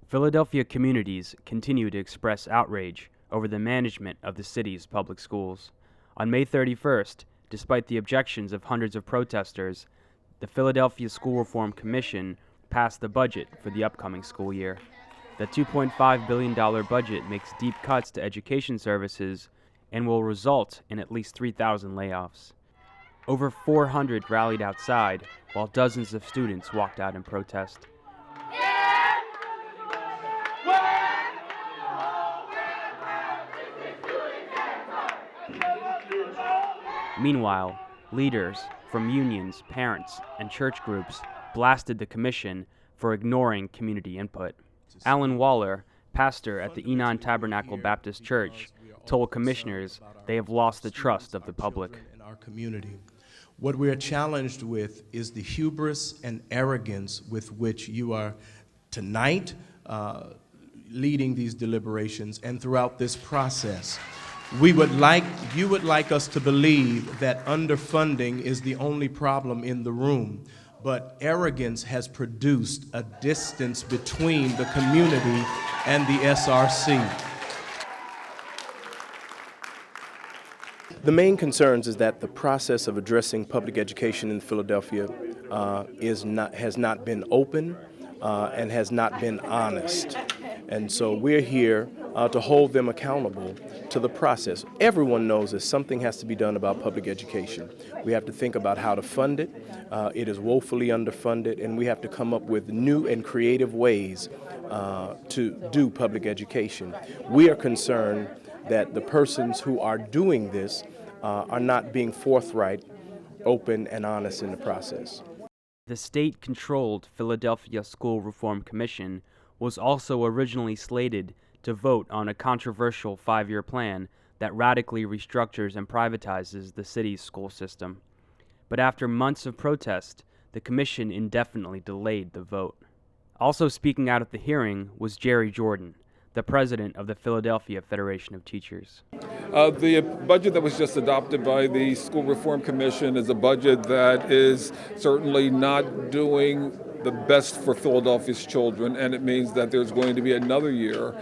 Philadelphia communities continue to express outrage over the management of the city's public schools. On May 31st, despite the objections of hundreds of protesters, the Philadelphia School Reform Commission passed the budget for the upcoming school year. The $2.5 billion budget makes deep cuts to education services and will result in at least 3,000 layoffs. Over 400 rallied outside, while dozens of students walked out in protest. Meanwhile, leaders from unions, parents, and church groups blasted the commission for ignoring community input. Alan Waller, pastor at the Enon Tabernacle Baptist Church, told commissioners they have lost the trust of the public. In our community, what we are challenged with is the hubris and arrogance with which you are tonight leading these deliberations and throughout this process. You would like us to believe that underfunding is the only problem in the room, but arrogance has produced a distance between the community and the SRC. The main concerns is that the process of addressing public education in Philadelphia has not been open and has not been honest. And so we're here to hold them accountable to the process. Everyone knows that something has to be done about public education. We have to think about how to fund it. It is woefully underfunded, and we have to come up with new and creative ways to do public education. We are concerned that the persons who are doing this are not being forthright, open, and honest in the process. The state-controlled Philadelphia School Reform Commission was also originally slated to vote on a controversial 5-year plan that radically restructures and privatizes the city's school system. But after months of protest, the commission indefinitely delayed the vote. Also speaking out at the hearing was Jerry Jordan, the president of the Philadelphia Federation of Teachers. The budget that was just adopted by the School Reform Commission is a budget that is certainly not doing the best for Philadelphia's children, and it means that there's going to be another year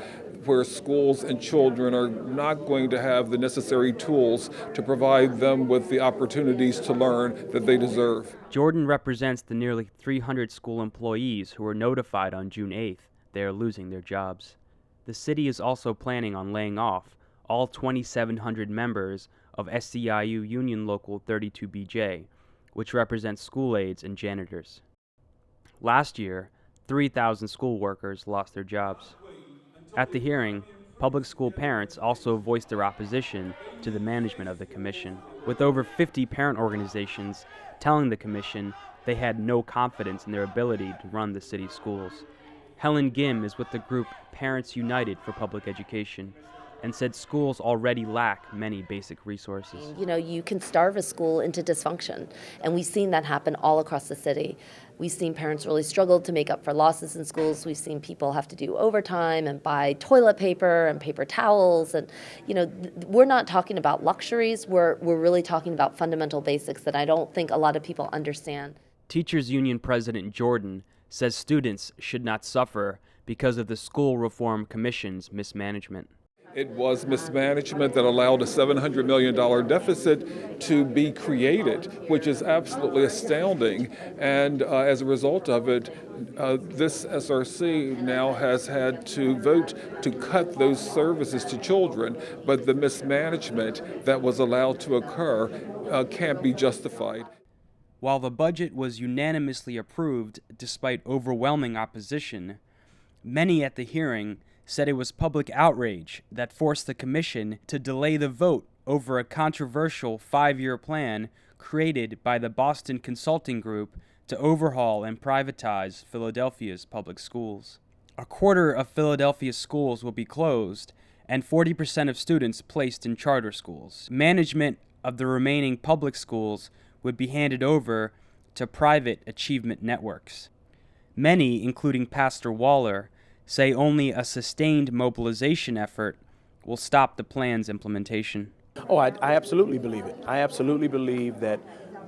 where schools and children are not going to have the necessary tools to provide them with the opportunities to learn that they deserve. Jordan represents the nearly 300 school employees who were notified on June 8th they are losing their jobs. The city is also planning on laying off all 2,700 members of SEIU Union Local 32BJ, which represents school aides and janitors. Last year, 3,000 school workers lost their jobs. At the hearing, public school parents also voiced their opposition to the management of the commission, with over 50 parent organizations telling the commission they had no confidence in their ability to run the city's schools. Helen Gim is with the group Parents United for Public Education and said schools already lack many basic resources. You can starve a school into dysfunction, and we've seen that happen all across the city. We've seen parents really struggle to make up for losses in schools. We've seen people have to do overtime and buy toilet paper and paper towels. And, we're not talking about luxuries. We're really talking about fundamental basics that I don't think a lot of people understand. Teachers Union President Jordan says students should not suffer because of the School Reform Commission's mismanagement. It was mismanagement that allowed a $700 million deficit to be created, which is absolutely astounding. And as a result of it, this SRC now has had to vote to cut those services to children. But the mismanagement that was allowed to occur can't be justified. While the budget was unanimously approved despite overwhelming opposition, many at the hearing said it was public outrage that forced the commission to delay the vote over a controversial 5-year plan created by the Boston Consulting Group to overhaul and privatize Philadelphia's public schools. A quarter of Philadelphia's schools will be closed and 40% of students placed in charter schools. Management of the remaining public schools would be handed over to private achievement networks. Many, including Pastor Waller, say only a sustained mobilization effort will stop the plan's implementation. Oh, I absolutely believe it. I absolutely believe that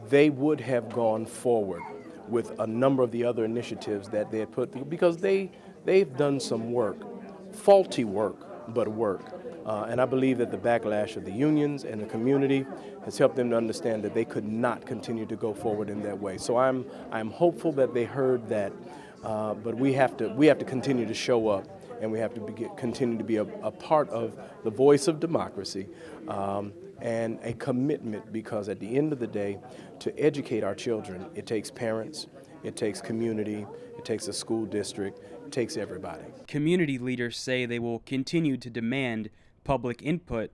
they would have gone forward with a number of the other initiatives that they had put through because they they've done some work, faulty work, but work. And I believe that the backlash of the unions and the community has helped them to understand that they could not continue to go forward in that way. So I'm hopeful that they heard that, but we have to continue to show up, and we have to continue to be a part of the voice of democracy, and a commitment, because at the end of the day, to educate our children, it takes parents, it takes community, it takes a school district, it takes everybody. Community leaders say they will continue to demand public input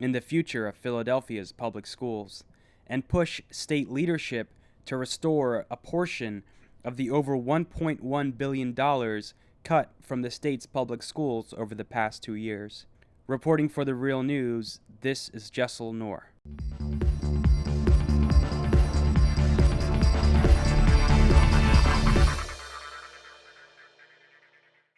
in the future of Philadelphia's public schools and push state leadership to restore a portion of the over $1.1 billion cut from the state's public schools over the past 2 years. Reporting for The Real News, this is Jessel Noor.